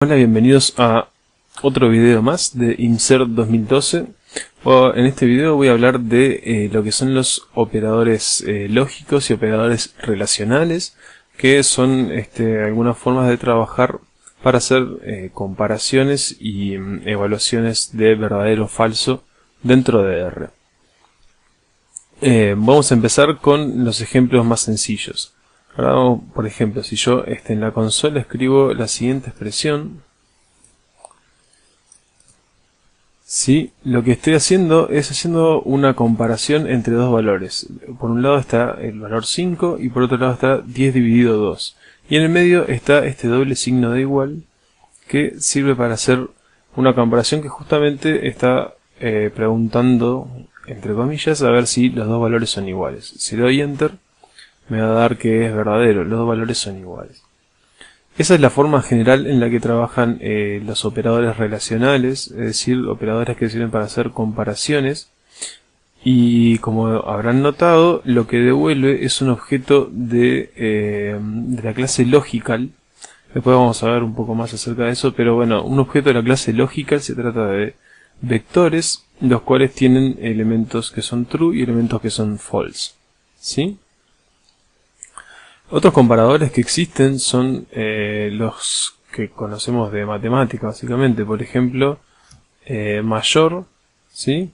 Hola, bienvenidos a otro video más de Insert 2012. En este video voy a hablar de lo que son los operadores lógicos y operadores relacionales, que son algunas formas de trabajar para hacer comparaciones y evaluaciones de verdadero o falso dentro de R. Vamos a empezar con los ejemplos más sencillos. Ahora, por ejemplo, si yo en la consola escribo la siguiente expresión, ¿sí? Lo que estoy haciendo es haciendo una comparación entre dos valores. Por un lado está el valor 5 y por otro lado está 10 dividido 2. Y en el medio está este doble signo de igual que sirve para hacer una comparación que justamente está preguntando, entre comillas, a ver si los dos valores son iguales. Si doy Enter, me va a dar que es verdadero, los dos valores son iguales. Esa es la forma general en la que trabajan los operadores relacionales, es decir, operadores que sirven para hacer comparaciones. Y como habrán notado, lo que devuelve es un objeto de la clase logical. Después vamos a ver un poco más acerca de eso, pero bueno, un objeto de la clase logical se trata de vectores, los cuales tienen elementos que son true y elementos que son false, ¿sí? Otros comparadores que existen son los que conocemos de matemática, básicamente. Por ejemplo, mayor, ¿sí?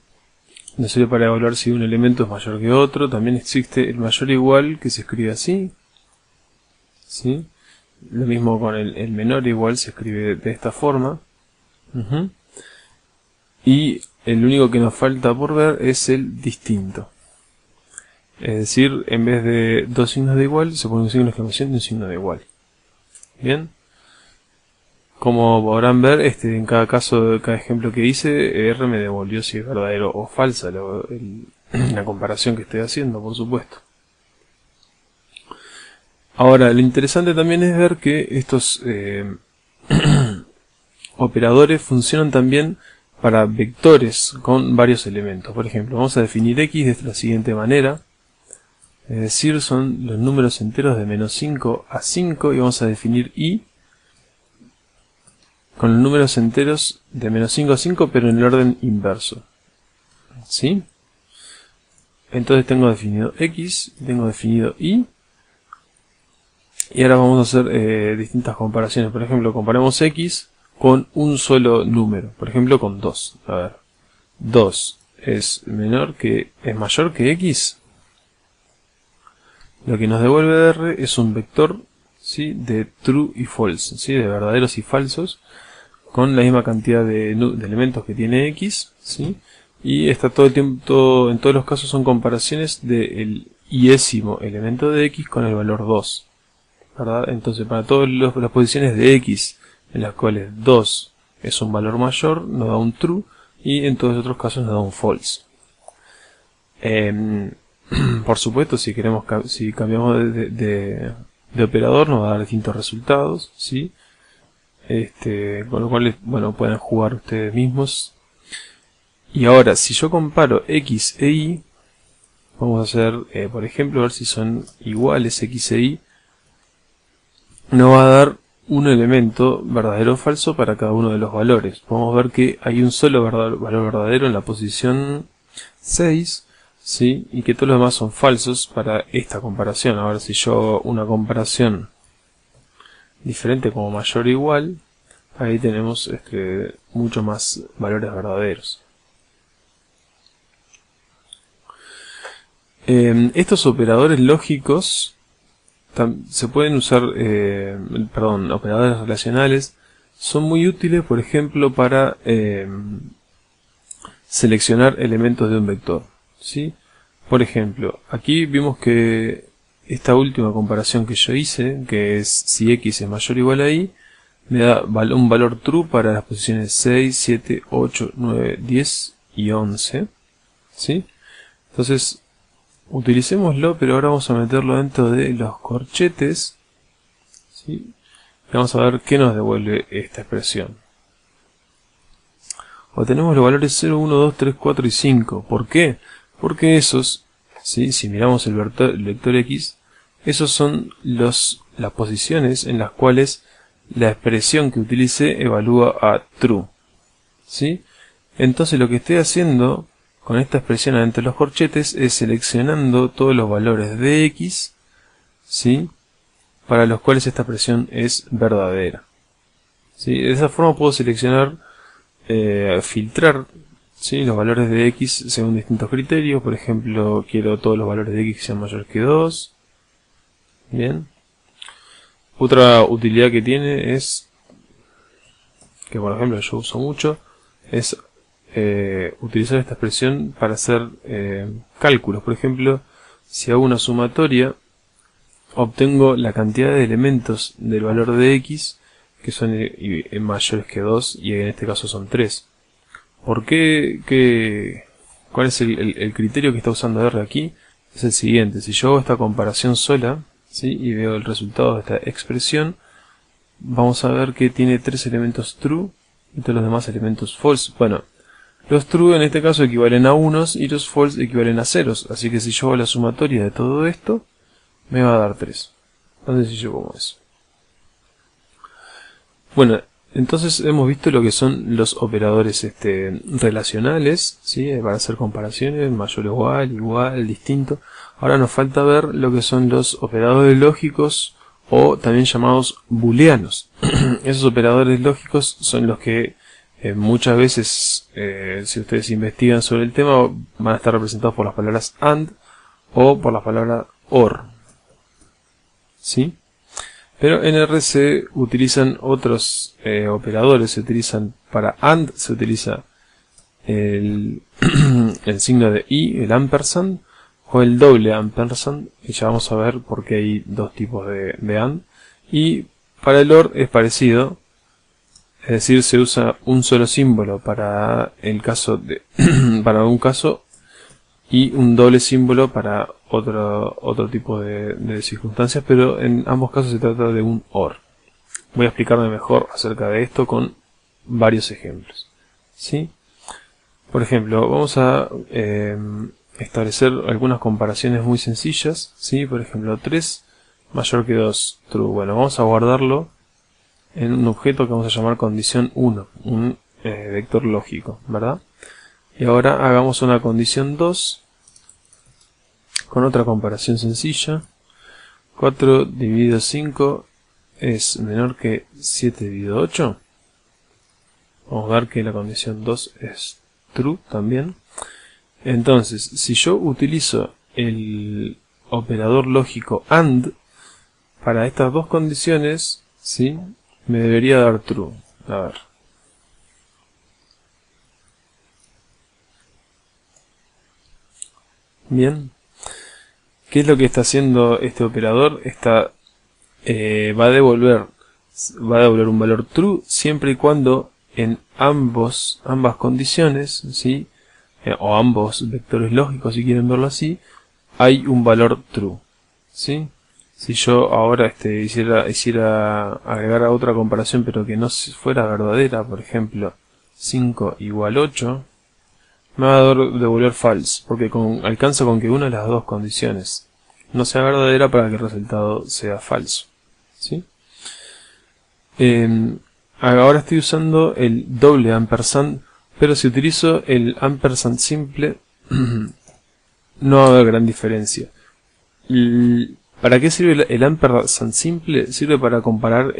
Nos sirve para evaluar si un elemento es mayor que otro. También existe el mayor igual, que se escribe así, ¿sí? Lo mismo con el menor igual, se escribe de esta forma. Y el único que nos falta por ver es el distinto. Es decir, en vez de dos signos de igual, se pone un signo de exclamación y un signo de igual. Bien. Como podrán ver, en cada caso, de cada ejemplo que hice, R me devolvió si es verdadero o falsa la comparación que estoy haciendo, por supuesto. Ahora, lo interesante también es ver que estos operadores funcionan también para vectores con varios elementos. Por ejemplo, vamos a definir X de la siguiente manera. Es decir, son los números enteros de menos 5 a 5 y vamos a definir Y con los números enteros de menos 5 a 5 pero en el orden inverso, ¿sí? Entonces tengo definido X, tengo definido Y y ahora vamos a hacer distintas comparaciones. Por ejemplo, comparemos X con un solo número, por ejemplo con 2. A ver, 2 es mayor que X. Lo que nos devuelve R es un vector, ¿sí?, de true y false, ¿sí?, de verdaderos y falsos, con la misma cantidad de elementos que tiene X, ¿sí? Y está todo el tiempo, en todos los casos son comparaciones del iésimo elemento de X con el valor 2, ¿verdad? Entonces para todas las posiciones de X en las cuales 2 es un valor mayor, nos da un true, y en todos los otros casos nos da un false. Por supuesto, si cambiamos de operador nos va a dar distintos resultados, ¿sí? Con lo cual, bueno, pueden jugar ustedes mismos. Y ahora, si yo comparo X e Y, vamos a hacer, por ejemplo, a ver si son iguales X e Y, nos va a dar un elemento verdadero o falso para cada uno de los valores. Podemos ver que hay un solo valor verdadero en la posición 6, ¿sí? Y que todos los demás son falsos para esta comparación. Ahora, si yo hago una comparación diferente como mayor o igual, ahí tenemos mucho más valores verdaderos. Estos operadores lógicos se pueden usar, operadores relacionales son muy útiles, por ejemplo, para seleccionar elementos de un vector, ¿sí? Por ejemplo, aquí vimos que esta última comparación que yo hice, que es si X es mayor o igual a Y, me da un valor true para las posiciones 6, 7, 8, 9, 10 y 11, ¿sí? Entonces, utilicémoslo, pero ahora vamos a meterlo dentro de los corchetes, ¿sí? Y vamos a ver qué nos devuelve esta expresión. Obtenemos los valores 0, 1, 2, 3, 4 y 5. ¿Por qué? Porque esos, ¿sí?, si miramos el vector X, esos son las posiciones en las cuales la expresión que utilice evalúa a true, ¿sí? Entonces lo que estoy haciendo con esta expresión entre los corchetes es seleccionando todos los valores de x, ¿sí?, para los cuales esta expresión es verdadera, ¿sí? De esa forma puedo seleccionar, filtrar, ¿sí?, los valores de x según distintos criterios. Por ejemplo, quiero todos los valores de x que sean mayores que 2. Bien. Otra utilidad que tiene es, que por ejemplo yo uso mucho, es utilizar esta expresión para hacer cálculos. Por ejemplo, si hago una sumatoria, obtengo la cantidad de elementos del valor de x que son mayores que 2, y en este caso son 3. ¿Por qué? ¿Cuál es el criterio que está usando R aquí? Es el siguiente: si yo hago esta comparación sola, ¿sí?, y veo el resultado de esta expresión, vamos a ver que tiene 3 elementos true y todos los demás elementos false. Bueno, los true en este caso equivalen a unos y los false equivalen a ceros, así que si yo hago la sumatoria de todo esto, me va a dar 3. Tan sencillo como eso. Bueno, entonces hemos visto lo que son los operadores relacionales, ¿sí?, para hacer comparaciones, mayor o igual, igual, distinto. Ahora nos falta ver lo que son los operadores lógicos, o también llamados booleanos. Esos operadores lógicos son los que muchas veces, si ustedes investigan sobre el tema, van a estar representados por las palabras AND o por la palabra OR, ¿sí? Pero en R se utilizan otros operadores. Se utilizan para AND, se utiliza el signo de y, el ampersand, o el doble ampersand, y ya vamos a ver por qué hay dos tipos de AND. Y para el OR es parecido, es decir, se usa un solo símbolo para el caso de para un caso, y un doble símbolo para otro tipo de circunstancias, pero en ambos casos se trata de un OR. Voy a explicarme mejor acerca de esto con varios ejemplos, ¿sí? Por ejemplo, vamos a establecer algunas comparaciones muy sencillas, ¿sí? Por ejemplo, 3 mayor que 2, true. Bueno, vamos a guardarlo en un objeto que vamos a llamar condición 1, un vector lógico, ¿verdad? Y ahora hagamos una condición 2 con otra comparación sencilla. 4 dividido 5 es menor que 7 dividido 8. Vamos a ver que la condición 2 es true también. Entonces, si yo utilizo el operador lógico AND para estas dos condiciones, ¿sí?, me debería dar true. A ver. Bien. ¿Qué es lo que está haciendo este operador? Va a devolver un valor true siempre y cuando en ambas condiciones, ¿sí?, o ambos vectores lógicos, si quieren verlo así, hay un valor true, ¿sí? Si yo ahora hiciera agregar a otra comparación, pero que no fuera verdadera, por ejemplo 5 igual 8, me va a devolver false, porque alcanza con que una de las dos condiciones no sea verdadera para que el resultado sea falso, ¿sí? Ahora estoy usando el doble ampersand, pero si utilizo el ampersand simple no va a haber gran diferencia. ¿Para qué sirve el ampersand simple? Sirve para comparar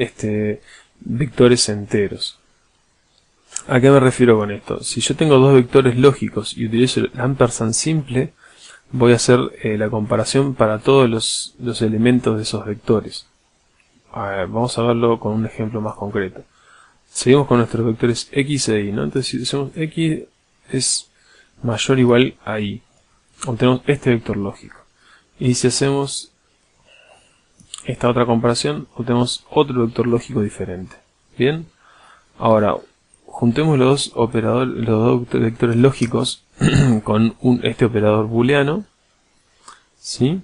vectores enteros. ¿A qué me refiero con esto? Si yo tengo dos vectores lógicos y utilizo el ampersand simple, voy a hacer la comparación para todos los elementos de esos vectores. Vamos a verlo con un ejemplo más concreto. Seguimos con nuestros vectores x e y, ¿no? Entonces, si hacemos x es mayor o igual a y, obtenemos este vector lógico. Y si hacemos esta otra comparación, obtenemos otro vector lógico diferente. Bien, ahora juntemos los dos vectores lógicos con este operador booleano, ¿sí?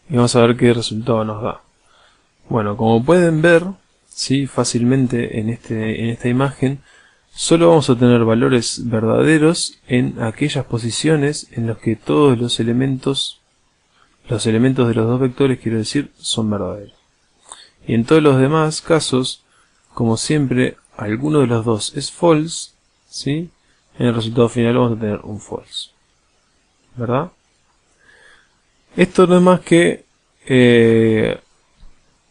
Y vamos a ver qué resultado nos da. Bueno, como pueden ver, ¿sí?, fácilmente en esta imagen, solo vamos a tener valores verdaderos en aquellas posiciones en las que todos los elementos los elementos de los dos vectores, quiero decir, son verdaderos. Y en todos los demás casos, como siempre, alguno de los dos es false, ¿sí? En el resultado final vamos a tener un false, ¿verdad? Esto no es más que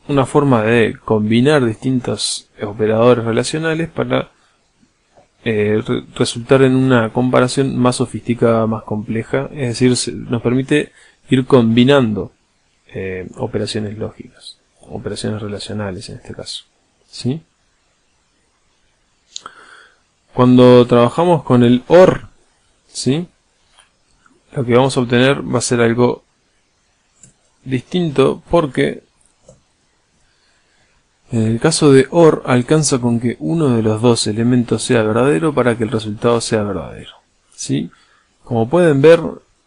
una forma de combinar distintos operadores relacionales para resultar en una comparación más sofisticada, más compleja. Es decir, nos permite ir combinando operaciones lógicas, operaciones relacionales en este caso, ¿sí? Cuando trabajamos con el OR, ¿sí?, lo que vamos a obtener va a ser algo distinto, porque en el caso de OR alcanza con que uno de los dos elementos sea verdadero para que el resultado sea verdadero, ¿sí? Como pueden ver,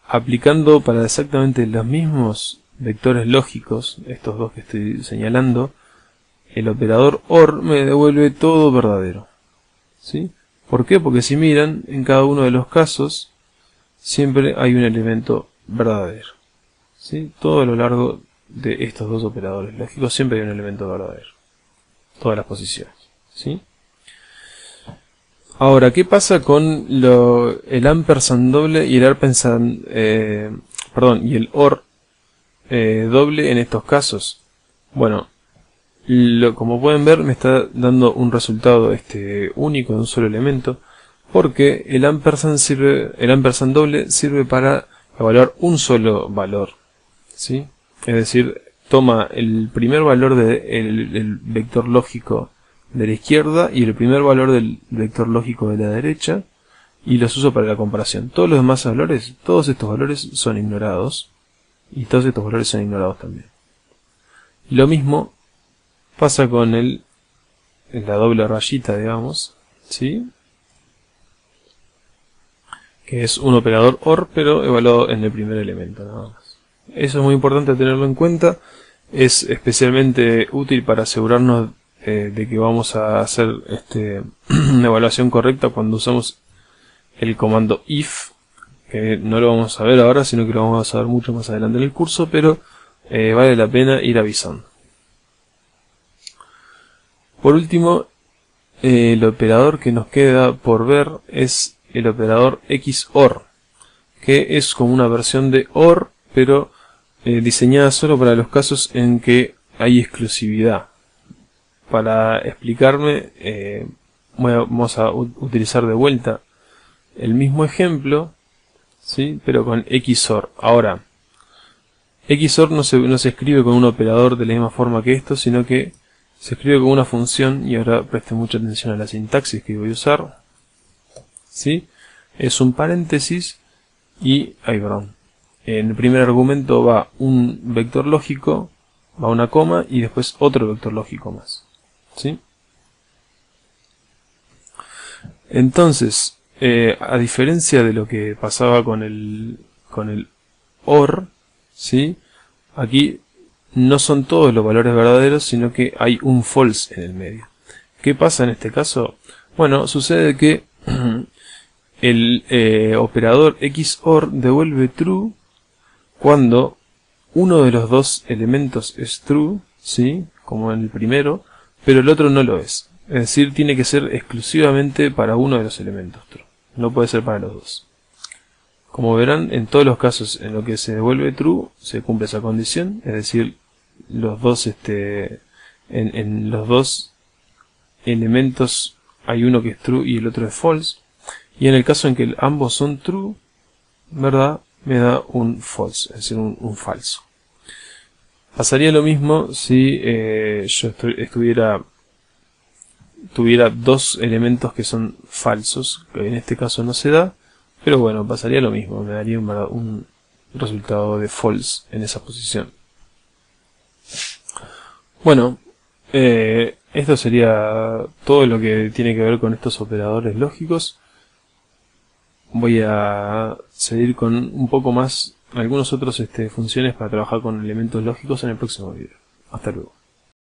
aplicando para exactamente los mismos vectores lógicos, estos dos que estoy señalando, el operador OR me devuelve todo verdadero, ¿sí? ¿Por qué? Porque si miran, en cada uno de los casos siempre hay un elemento verdadero, ¿sí? Todo a lo largo de estos dos operadores lógicos siempre hay un elemento verdadero. Todas las posiciones, ¿sí? Ahora, ¿qué pasa con el ampersand doble y el y el OR doble en estos casos? Bueno, como pueden ver, me está dando un resultado único de un solo elemento, porque el ampersand doble sirve para evaluar un solo valor, ¿sí? Es decir, toma el primer valor del vector lógico de la izquierda y el primer valor del vector lógico de la derecha y los uso para la comparación. Todos los demás valores, todos estos valores son ignorados y todos estos valores son ignorados también. Y lo mismo pasa con la doble rayita, digamos, ¿sí?, que es un operador OR pero evaluado en el primer elemento, nada más. Eso es muy importante tenerlo en cuenta. Es especialmente útil para asegurarnos de que vamos a hacer una evaluación correcta cuando usamos el comando if, que no lo vamos a ver ahora, sino que lo vamos a ver mucho más adelante en el curso, pero vale la pena ir avisando. Por último, el operador que nos queda por ver es el operador XOR, que es como una versión de OR, pero diseñada solo para los casos en que hay exclusividad. Para explicarme, vamos a utilizar de vuelta el mismo ejemplo, ¿sí?, pero con XOR. Ahora, XOR no se escribe con un operador de la misma forma que esto, sino que se escribe con una función, y ahora presten mucha atención a la sintaxis que voy a usar, ¿sí? Es un paréntesis y, perdón, en el primer argumento va un vector lógico, va una coma y después otro vector lógico más, ¿sí? Entonces, a diferencia de lo que pasaba con el OR, ¿sí?, aquí no son todos los valores verdaderos, sino que hay un false en el medio. ¿Qué pasa en este caso? Bueno, sucede que el operador XOR devuelve true cuando uno de los dos elementos es true, ¿sí?, como en el primero, pero el otro no lo es. Es decir, tiene que ser exclusivamente para uno de los elementos true. No puede ser para los dos. Como verán, en todos los casos en los que se devuelve true, se cumple esa condición, es decir, los dos en los dos elementos hay uno que es true y el otro es false, y en el caso en que ambos son true, ¿verdad?, me da un false, es decir, un falso. Pasaría lo mismo si yo tuviera dos elementos que son falsos, que en este caso no se da, pero bueno, pasaría lo mismo, me daría un resultado de false en esa posición. Bueno, esto sería todo lo que tiene que ver con estos operadores lógicos. Voy a seguir con un poco más algunos otros funciones para trabajar con elementos lógicos en el próximo video. Hasta luego.